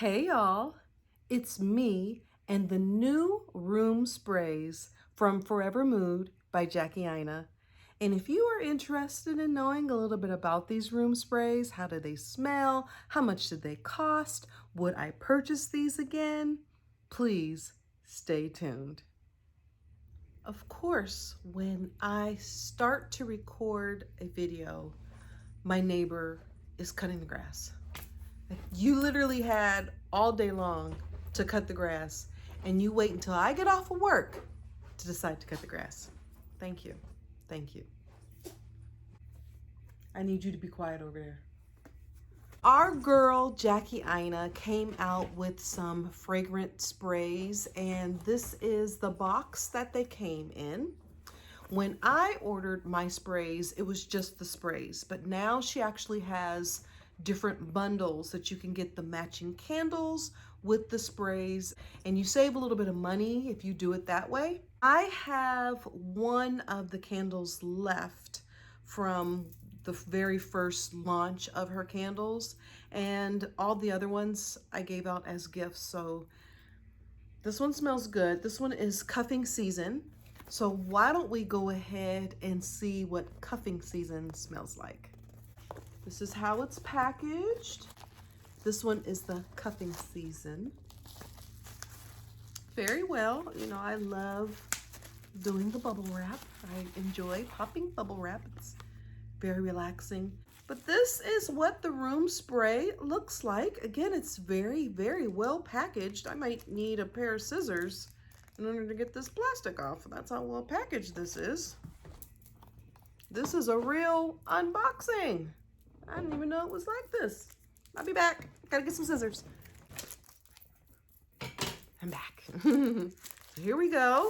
Hey y'all, it's me and the new room sprays from Forvr Mood by Aina. And if you are interested in knowing a little bit about these room sprays, how do they smell, how much did they cost, would I purchase these again? Please stay tuned. Of course, when I start to record a video, my neighbor is cutting the grass. You literally had all day long to cut the grass, and you wait until I get off of work to decide to cut the grass. Thank you. Thank you. I need you to be quiet over there. Our girl, Aina, came out with some fragrant sprays, and this is the box that they came in. When I ordered my sprays, it was just the sprays, but now she actually has different bundles that you can get the matching candles with the sprays, and you save a little bit of money if you do it that way. I have one of the candles left from the very first launch of her candles, and all the other ones I gave out as gifts. So this one smells good. This one is cuffing season. So why don't we go ahead and see what cuffing season smells like. This is how it's packaged. This one is the cuffing season. Very well. You know, I love doing the bubble wrap. I enjoy popping bubble wrap. It's very relaxing. But this is what the room spray looks like. Again, it's very, very well packaged. I might need a pair of scissors in order to get this plastic off. That's how well packaged this is. This is a real unboxing. I didn't even know it was like this. I'll be back. Gotta get some scissors. I'm back. So here we go.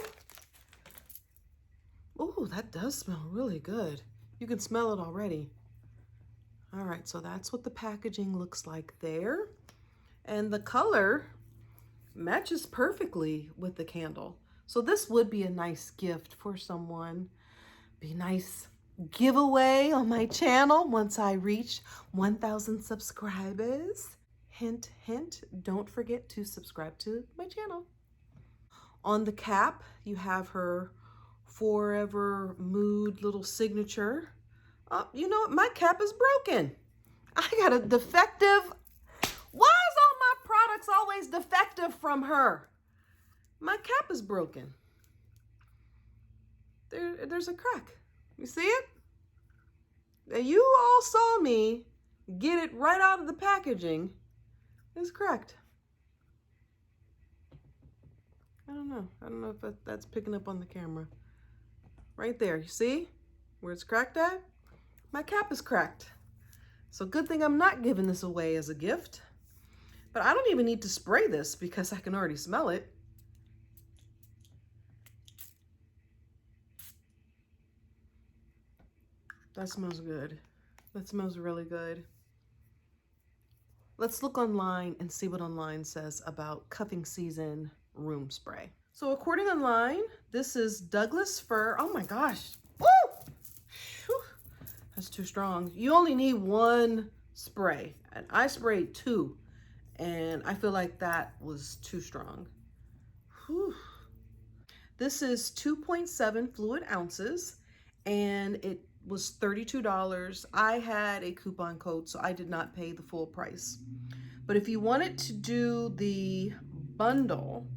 Oh, that does smell really good. You can smell it already. All right, so that's what the packaging looks like there. And the color matches perfectly with the candle. So this would be a nice gift for someone. Be a nice giveaway on my channel once I reach 1,000 subscribers. Hint, hint, don't forget to subscribe to my channel. On the cap, you have her Forvr Mood little signature. Oh, you know what? My cap is broken. I got a defective. Why is all my products always defective from her? My cap is broken. There's a crack. You see it? Now you all saw me get it right out of the packaging. It's cracked. I don't know if that's picking up on the camera. Right there, you see where it's cracked at? My cap is cracked. So good thing I'm not giving this away as a gift. But I don't even need to spray this because I can already smell it. That smells good. That smells really good. Let's look online and see what online says about cuffing season room spray. So according online, this is Douglas fir. Oh my gosh. Woo! Whew. That's too strong. You only need one spray, and I sprayed two, and I feel like that was too strong. Whew. This is 2.7 fluid ounces, and it was $32. I had a coupon code, so I did not pay the full price. But if you wanted to do the bundle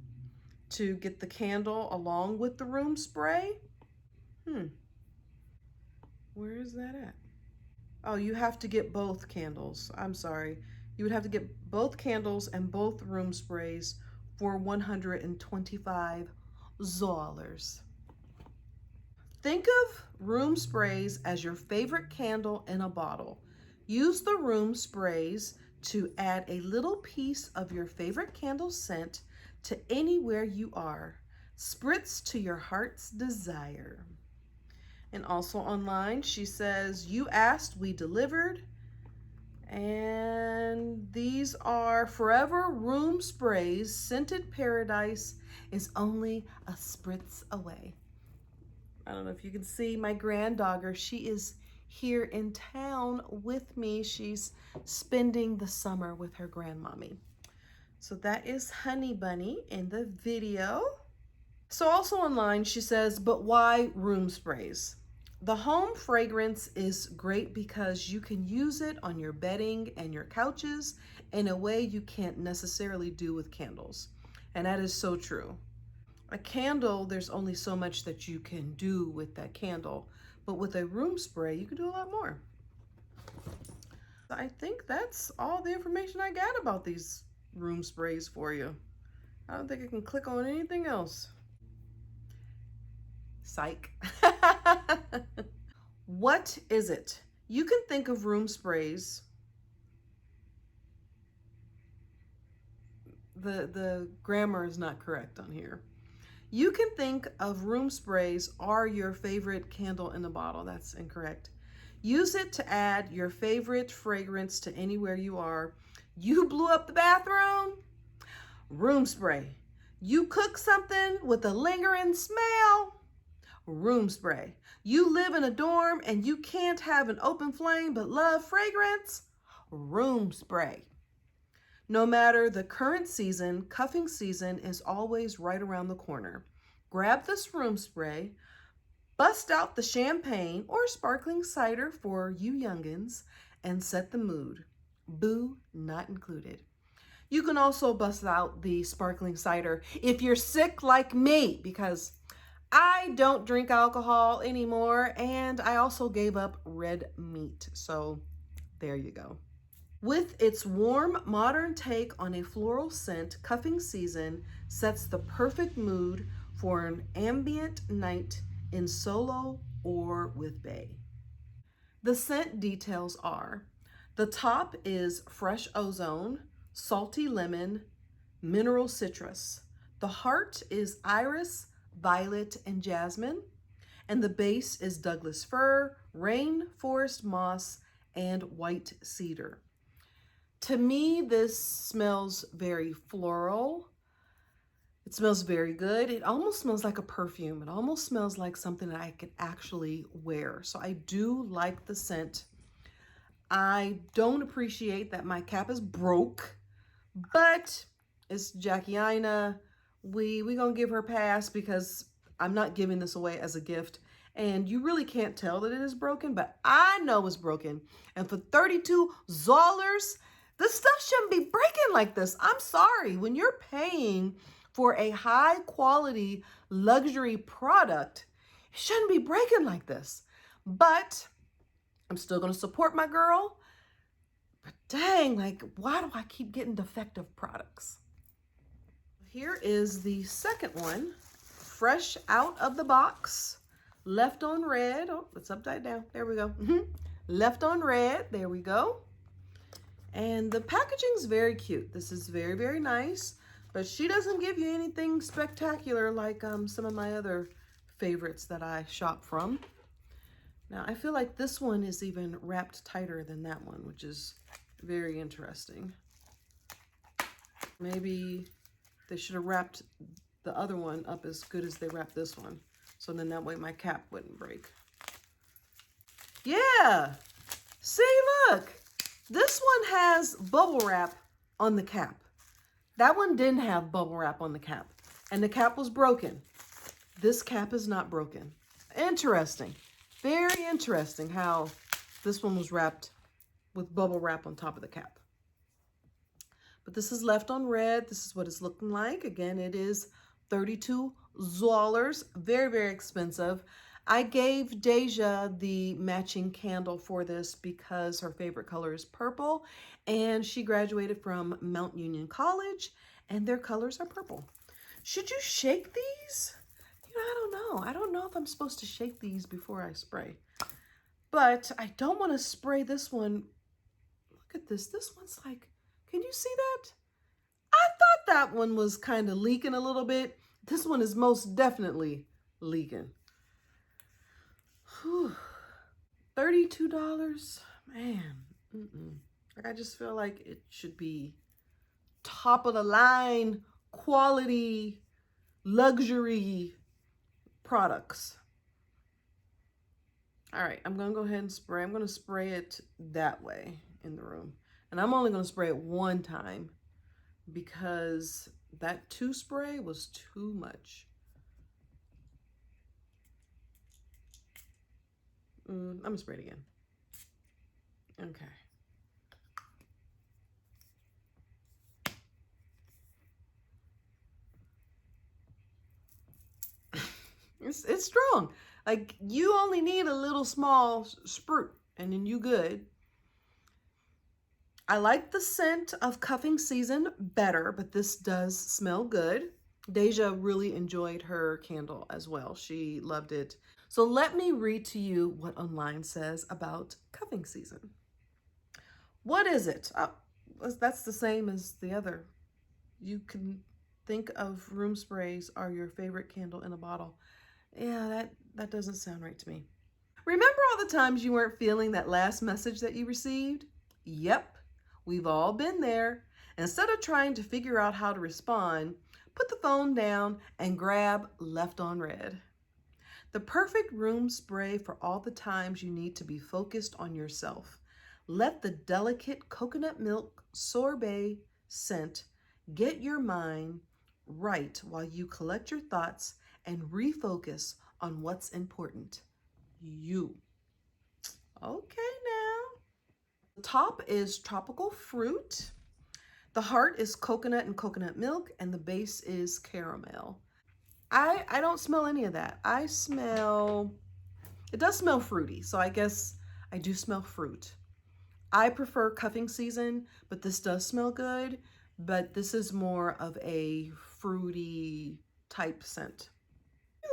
to get the candle along with the room spray, where is that at? Oh, you have to get both candles. I'm sorry. You would have to get both candles and both room sprays for $125. Think of room sprays as your favorite candle in a bottle. Use the room sprays to add a little piece of your favorite candle scent to anywhere you are. Spritz to your heart's desire. And also online, she says, you asked, we delivered. And these are Forvr Room Sprays. Scented Paradise is only a spritz away. I don't know if you can see my granddaughter. She is here in town with me. She's spending the summer with her grandmommy. So that is Honey Bunny in the video. So also online, she says, but why room sprays? The home fragrance is great because you can use it on your bedding and your couches in a way you can't necessarily do with candles. And that is so true. A candle, there's only so much that you can do with that candle, but with a room spray, you can do a lot more. I think that's all the information I got about these room sprays for you. I don't think I can click on anything else. Psych. What is it? You can think of room sprays. The grammar is not correct on here. You can think of room sprays are your favorite candle in a bottle. That's incorrect. Use it to add your favorite fragrance to anywhere you are. You blew up the bathroom? Room spray. You cook something with a lingering smell? Room spray. You live in a dorm and you can't have an open flame but love fragrance? Room spray. No matter the current season, cuffing season is always right around the corner. Grab this room spray, bust out the champagne or sparkling cider for you youngins, and set the mood. Boo not included. You can also bust out the sparkling cider if you're sick like me, because I don't drink alcohol anymore, and I also gave up red meat. So there you go. With its warm, modern take on a floral scent, cuffing season sets the perfect mood for an ambient night in solo or with bae. The scent details are: the top is fresh ozone, salty lemon, mineral citrus. The heart is iris, violet, and jasmine. And the base is Douglas fir, rainforest moss, and white cedar. To me, this smells very floral. It smells very good. It almost smells like a perfume. It almost smells like something that I could actually wear. So I do like the scent. I don't appreciate that my cap is broke, but it's jackieaina. We gonna give her a pass because I'm not giving this away as a gift. And you really can't tell that it is broken, but I know it's broken. And for $32, this stuff shouldn't be breaking like this. I'm sorry. When you're paying for a high quality luxury product, it shouldn't be breaking like this. But I'm still going to support my girl. But dang, like, why do I keep getting defective products? Here is the second one, fresh out of the box, left on red. Oh, it's upside down. There we go. Left on red. There we go. And the packaging is very cute. This is very, very nice, but she doesn't give you anything spectacular like some of my other favorites that I shop from. Now, I feel like this one is even wrapped tighter than that one, which is very interesting. Maybe they should have wrapped the other one up as good as they wrapped this one, so then that way my cap wouldn't break. Yeah, see, look. This one has bubble wrap on the cap. That one didn't have bubble wrap on the cap, and the cap was broken. This cap is not broken. Interesting. Very interesting how this one was wrapped with bubble wrap on top of the cap. But this is left on red. This is what it's looking like. Again, it is $32. Very, very expensive. I gave Deja the matching candle for this because her favorite color is purple, and she graduated from Mount Union College, and their colors are purple. Should you shake these? You know, I don't know. I don't know if I'm supposed to shake these before I spray, but I don't want to spray this one. Look at this. This one's like, can you see that? I thought that one was kind of leaking a little bit. This one is most definitely leaking. Whew. $32, man. Like, I just feel like it should be top of the line, quality, luxury products. All right, I'm gonna go ahead and spray. I'm gonna spray it that way in the room. And I'm only gonna spray it one time because that 2 spray was too much. I'm gonna spray it again. Okay. It's strong. Like, you only need a little small sprut and then you good. I like the scent of cuffing season better, but this does smell good. Deja really enjoyed her candle as well. She loved it. So let me read to you what online says about cuffing season. What is it? Oh, that's the same as the other. You can think of room sprays are your favorite candle in a bottle. Yeah, that doesn't sound right to me. Remember all the times you weren't feeling that last message that you received? Yep, we've all been there. Instead of trying to figure out how to respond, put the phone down and grab left on red. The perfect room spray for all the times you need to be focused on yourself. Let the delicate coconut milk sorbet scent get your mind right while you collect your thoughts and refocus on what's important. You. Okay now. The top is tropical fruit. The heart is coconut and coconut milk, and the base is caramel. I don't smell any of that. It does smell fruity, so I guess I do smell fruit. I prefer cuffing season, but this does smell good, but this is more of a fruity type scent.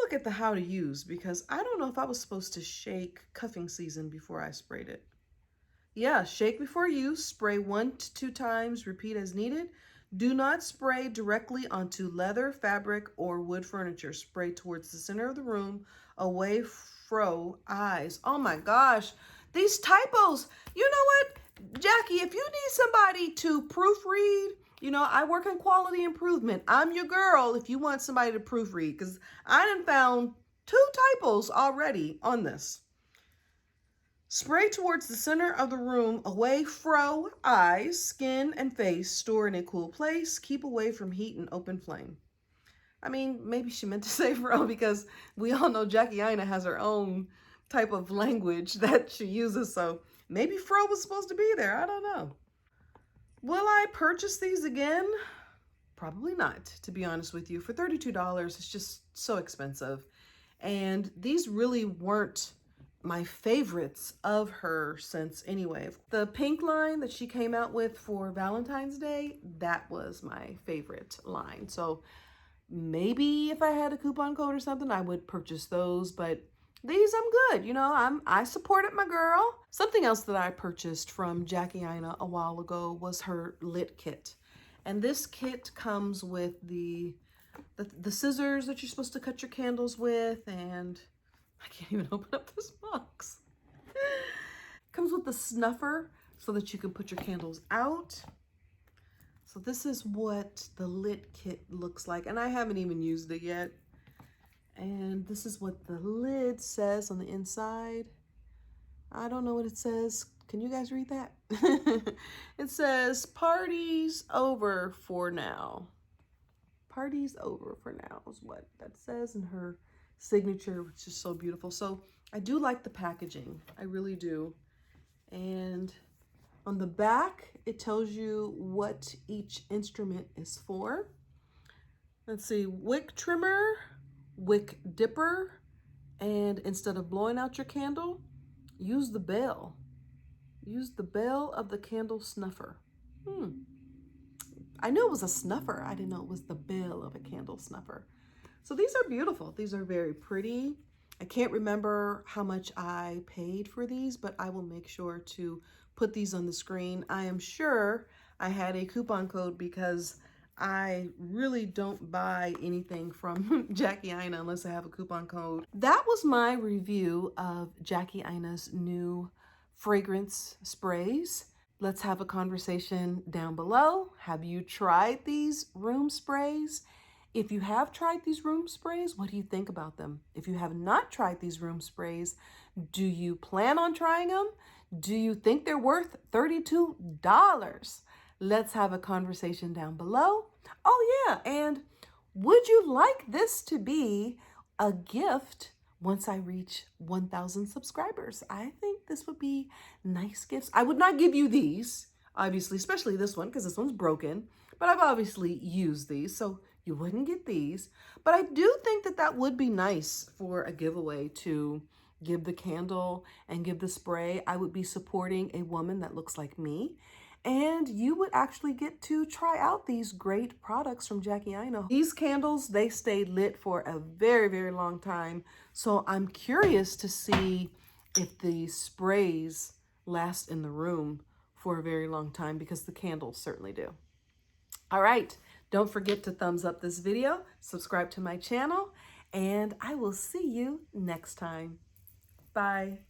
Look at the how to use, because I don't know if I was supposed to shake cuffing season before I sprayed it. Yeah, shake before use, spray 1 to 2 times, repeat as needed. Do not spray directly onto leather, fabric, or wood furniture. Spray towards the center of the room, away from eyes. Oh my gosh, these typos. You know what, Jackie, if you need somebody to proofread, you know, I work in quality improvement. I'm your girl if you want somebody to proofread, because I done found 2 typos already on this. Spray towards the center of the room, away from eyes, skin, and face. Store in a cool place. Keep away from heat and open flame. I mean, maybe she meant to say fro, because we all know Jackieaina has her own type of language that she uses, so maybe fro was supposed to be there. I don't know. Will I purchase these again? Probably not, to be honest with you. For $32, it's just so expensive. And these really weren't my favorites of her since anyway. The pink line that she came out with for Valentine's Day, that was my favorite line. So maybe if I had a coupon code or something, I would purchase those, but these I'm good. You know, I supported my girl. Something else that I purchased from Jackieaina a while ago was her lit kit. And this kit comes with the scissors that you're supposed to cut your candles with, and I can't even open up this box. Comes with the snuffer so that you can put your candles out. So this is what the lit kit looks like, and I haven't even used it yet. And this is what the lid says on the inside. I don't know what it says. Can you guys read that? It says, "Party's over for now." Party's over for now is what that says in her signature, which is so beautiful. So I do like the packaging. I really do. And on the back, it tells you what each instrument is for. Let's see, wick trimmer, wick dipper, and instead of blowing out your candle, use the bell. Use the bell of the candle snuffer. I knew it was a snuffer. I didn't know it was the bell of a candle snuffer. So these are beautiful. These are very pretty. I can't remember how much I paid for these, but I will make sure to put these on the screen. I am sure I had a coupon code, because I really don't buy anything from Jackieaina unless I have a coupon code. That was my review of Jackieaina's new fragrance sprays. Let's have a conversation down below. Have you tried these room sprays? If you have tried these room sprays, what do you think about them? If you have not tried these room sprays, do you plan on trying them? Do you think they're worth $32? Let's have a conversation down below. Oh yeah, and would you like this to be a gift once I reach 1,000 subscribers? I think this would be nice gifts. I would not give you these, obviously, especially this one, because this one's broken, but I've obviously used these, so you wouldn't get these. But I do think that that would be nice for a giveaway to give the candle and give the spray. I would be supporting a woman that looks like me. And you would actually get to try out these great products from Jackie Aina. These candles, they stayed lit for a very, very long time. So I'm curious to see if the sprays last in the room for a very long time, because the candles certainly do. All right, don't forget to thumbs up this video, subscribe to my channel, and I will see you next time. Bye.